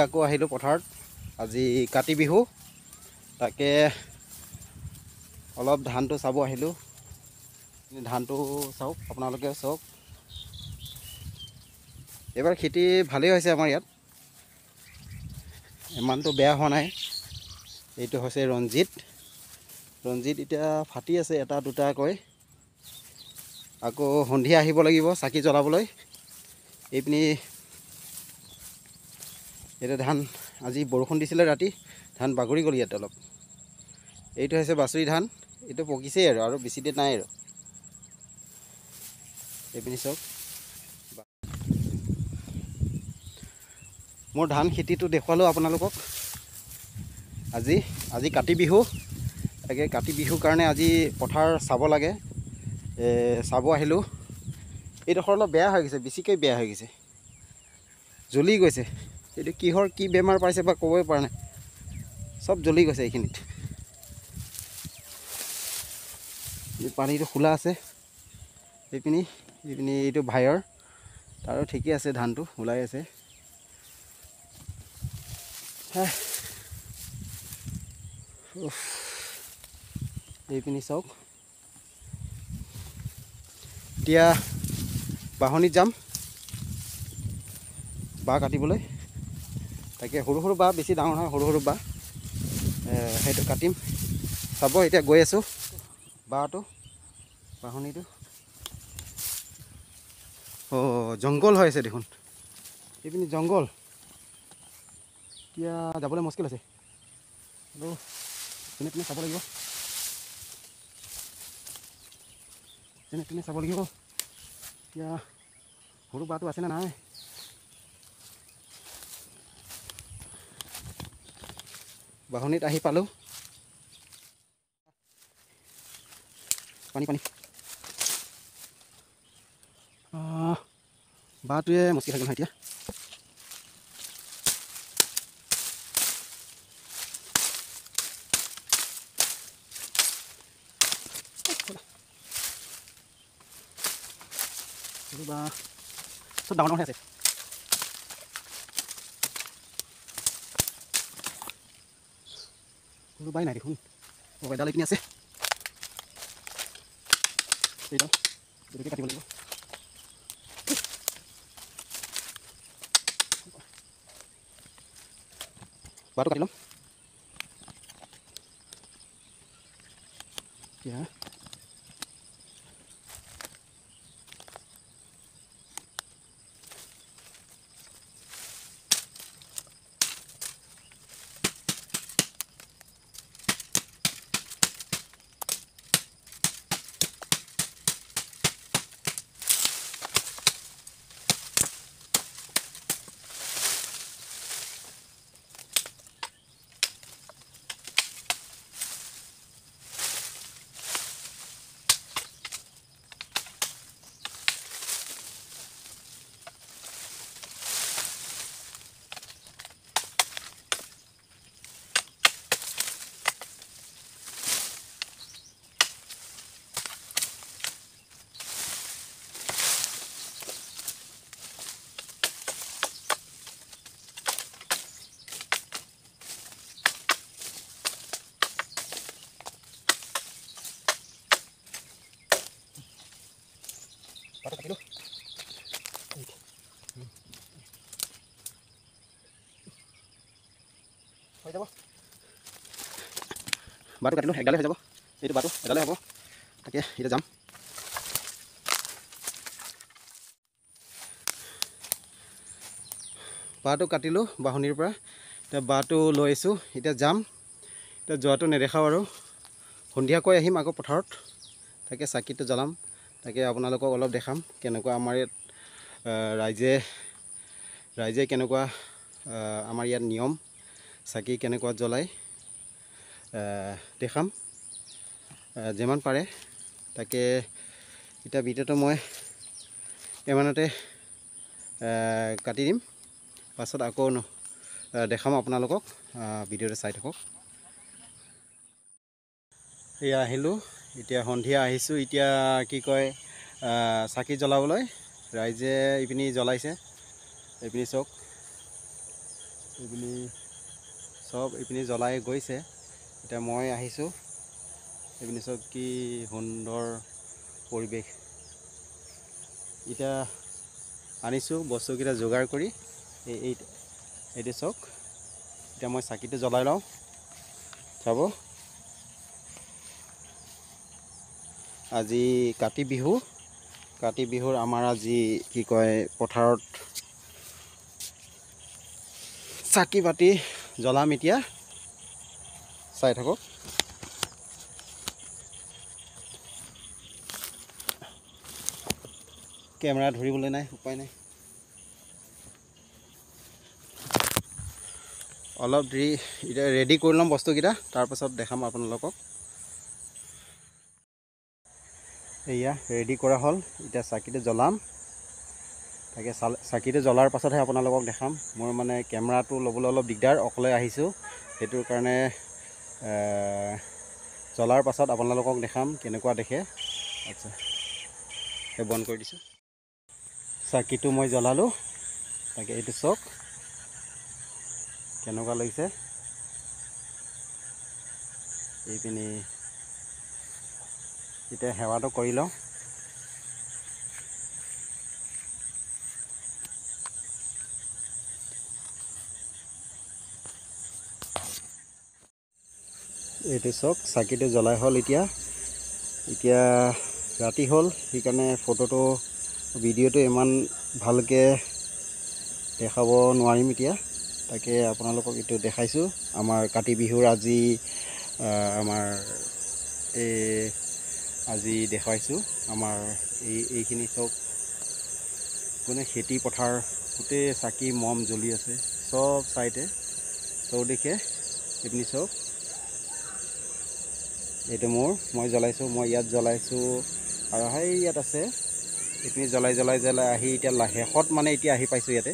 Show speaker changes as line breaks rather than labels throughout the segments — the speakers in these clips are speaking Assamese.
আকৌ আহিলোঁ পথাৰত। আজি কাতি বিহু, তাকে অলপ ধানটো চাব আহিলোঁ। ধানটো চাওক, আপোনালোকে চাওক। এইবাৰ খেতি ভালেই হৈছে আমাৰ ইয়াত, ইমানটো বেয়া হোৱা নাই। এইটো হৈছে ৰঞ্জিত। ৰঞ্জিত এতিয়া ফাটি আছে এটা দুটাকৈ। আকৌ সন্ধিয়া আহিব লাগিব চাকি জ্বলাবলৈ। এইপিনি এতিয়া ধান, আজি বৰষুণ দিছিলে ৰাতি, ধান বাগৰি গ'ল ইয়াতে অলপ। এইটো হৈছে বাচুৰি ধান, এইটো পকিছেই আৰু বেছি দিন নাই আৰু। এইপিনি চাওক, মোৰ ধান খেতিটো দেখুৱালোঁ আপোনালোকক। আজি কাতি বিহু, তাকে কাতি বিহুৰ কাৰণে আজি পথাৰ চাব লাগে, চাব আহিলোঁ। এইডোখৰ অলপ বেয়া হৈ গৈছে, বেছিকৈ বেয়া হৈ গৈছে, জ্বলি গৈছে। এইটো কিহৰ কি বেমাৰ পাইছে বা ক'বই পৰা নাই, চব জ্বলি গৈছে এইখিনিত। পানীটো খোলা আছে। এইপিনি এইটো ভাইৰ, তাৰো ঠিকেই আছে, ধানটো ওলাই আছে। এইপিনি চাওক, এতিয়া বাহনিত যাম বাঁহ কাটিবলৈ। তাকে সৰু সৰু বাঁহ, বেছি ডাঙৰ নহয়, সৰু সৰু বাঁহ, সেইটো কাটিম। চাব, এতিয়া গৈ আছোঁ বাহনিটো। জংঘল হৈ আছে দেখোন, এইপিনি জংঘল, এতিয়া যাবলৈ মুস্কিল আছে। আৰু তেনে চাব লাগিব, তেনে চাব লাগিব। এতিয়া সৰু বাঁহটো আছেনে নাই। বাহনিত আহি পালোঁ। পানী বাঁহটোৱে মচি থাকিল নহয় এতিয়া। বাঁহ চব ডাঙৰ ডাঙৰ হৈ আছে। সৰু বাঁহ নাই দেখোন, এডাল এইপিনি আছে, এইডাল দুটাকে কাটিব লাগিব। বাঁহটো কাটি ল'ম এতিয়া। বাঁহটো কাটিলোঁ, হৈ যাব। বাঁহটো কাটিলোঁ, এডালে হৈ যাব। এইটো বাঁহটো এডালে হ'ব, তাকে এতিয়া যাম। বাঁহটো কাটিলোঁ বাহনিৰ পৰা, এতিয়া বাঁহটো লৈ আহিছোঁ, এতিয়া যাম। এতিয়া যোৱাটো নেদেখাওঁ আৰু, সন্ধিয়াকৈ আহিম আকৌ পথাৰত। তাকে চাকিটো জ্বলাম, তাকে আপোনালোকক অলপ দেখাম কেনেকুৱা আমাৰ ইয়াত ৰাইজে কেনেকুৱা আমাৰ ইয়াত নিয়ম, চাকি কেনেকুৱা জ্বলায় দেখাম যিমান পাৰে। তাকে এতিয়া ভিডিঅ'টো মই ইমানতে কাটি দিম, পাছত আকৌ দেখাম আপোনালোকক, ভিডিঅ'টো চাই থাকক। এয়া আহিলোঁ, এতিয়া সন্ধিয়া আহিছোঁ। এতিয়া কি কয়, চাকি জ্বলাবলৈ ৰাইজে এইপিনি জ্বলাইছে, এইপিনি চাওক। এইপিনি চব এইপিনি জ্বলাই গৈছে। এতিয়া মই আহিছোঁ। এইপিনি চব কি সুন্দৰ পৰিৱেশ। এতিয়া আনিছোঁ বস্তুকেইটা যোগাৰ কৰি এইটো চাওক। এতিয়া মই চাকিটো জ্বলাই লওঁ। চাব, আজি কাতি বিহু। কাতি বিহুৰ আমাৰ আজি কি কয় পথাৰত চাকি বাতি জ্বলাম এতিয়া। চাই থাকক। কেমেৰা ধৰিবলৈ নাই, উপায় নাই। অলপ দেৰি এতিয়া ৰেডি কৰি ল'ম বস্তুকেইটা, তাৰপাছত দেখাম আপোনালোকক। এয়া ৰেডি কৰা হ'ল। এতিয়া চাকিটো জ্বলাম। তাকে চাকিটো জ্বলাৰ পাছতহে আপোনালোকক দেখাম। মোৰ মানে কেমেৰাটো ল'বলৈ অলপ দিগদাৰ, অকলে আহিছোঁ। সেইটোৰ কাৰণে জ্বলাৰ পাছত আপোনালোকক দেখাম কেনেকুৱা দেখে। আচ্ছা, সেই বন্ধ কৰি দিছোঁ। চাকিটো মই জ্বলালোঁ। তাকে এইটো চাওক কেনেকুৱা লাগিছে। এইপিনি এতিয়া সেৱাটো কৰি লওঁ। এইটো চাওক চাকিটো জ্বলাই হ'ল। এতিয়া ৰাতি হ'ল, সেইকাৰণে ভিডিঅ'টো ইমান ভালকৈ দেখাব নোৱাৰিম এতিয়া। তাকে আপোনালোকক এইটো দেখাইছোঁ। আমাৰ কাতি বিহুৰ আজি আজি দেখুৱাইছোঁ। আমাৰ এইখিনি চব মানে খেতি পথাৰ গোটেই চাকি মম জ্বলি আছে চব চাইডে, চৌদিশে। এইপিনি চব এইটো মই জ্বলাইছোঁ। মই ইয়াত জ্বলাইছোঁ আৰু ইয়াত আছে। এইখিনি জ্বলাই আহি এতিয়া শেষত মানে এতিয়া আহি পাইছোঁ ইয়াতে।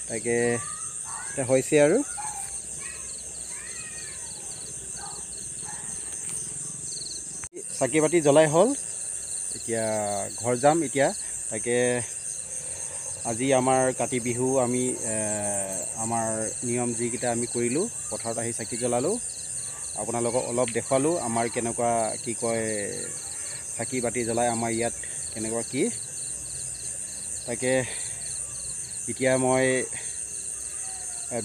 তাকে এতিয়া হৈছে আৰু চাকি বাতি জ্বলাই হ'ল। এতিয়া ঘৰ যাম এতিয়া। তাকে আজি আমাৰ কাতি বিহু আমি আমাৰ নিয়ম যিকেইটা আমি কৰিলোঁ, পথাৰত আহি চাকি জ্বলালোঁ, আপোনালোকক অলপ দেখুৱালোঁ আমাৰ কেনেকুৱা কি কয় চাকি বাতি জ্বলাই আমাৰ ইয়াত কেনেকুৱা কি। তাকে এতিয়া মই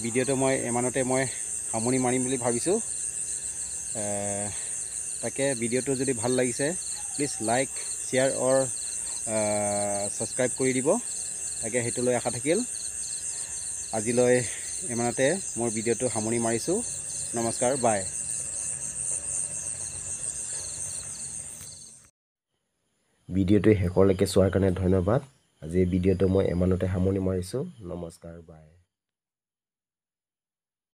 ভিডিঅ'টো ইমানতে সামৰণি মাৰিম বুলি ভাবিছোঁ। তাকে ভিডিঅ'টো যদি ভাল লাগিছে please like share or subscribe কৰি দিব। তাকে সেইটোলৈ আশা থাকিল। আজিলৈ ইমানতে মোৰ ভিডিঅ'টো সামৰণি মাৰিছোঁ। নমস্কাৰ, বাই।
ভিডিঅ'টো শেষলৈকে চোৱাৰ কাৰণে ধন্যবাদ। আজি ভিডিঅ'টো মই ইমানতে সামৰণি মাৰিছোঁ। নমস্কাৰ, বাই।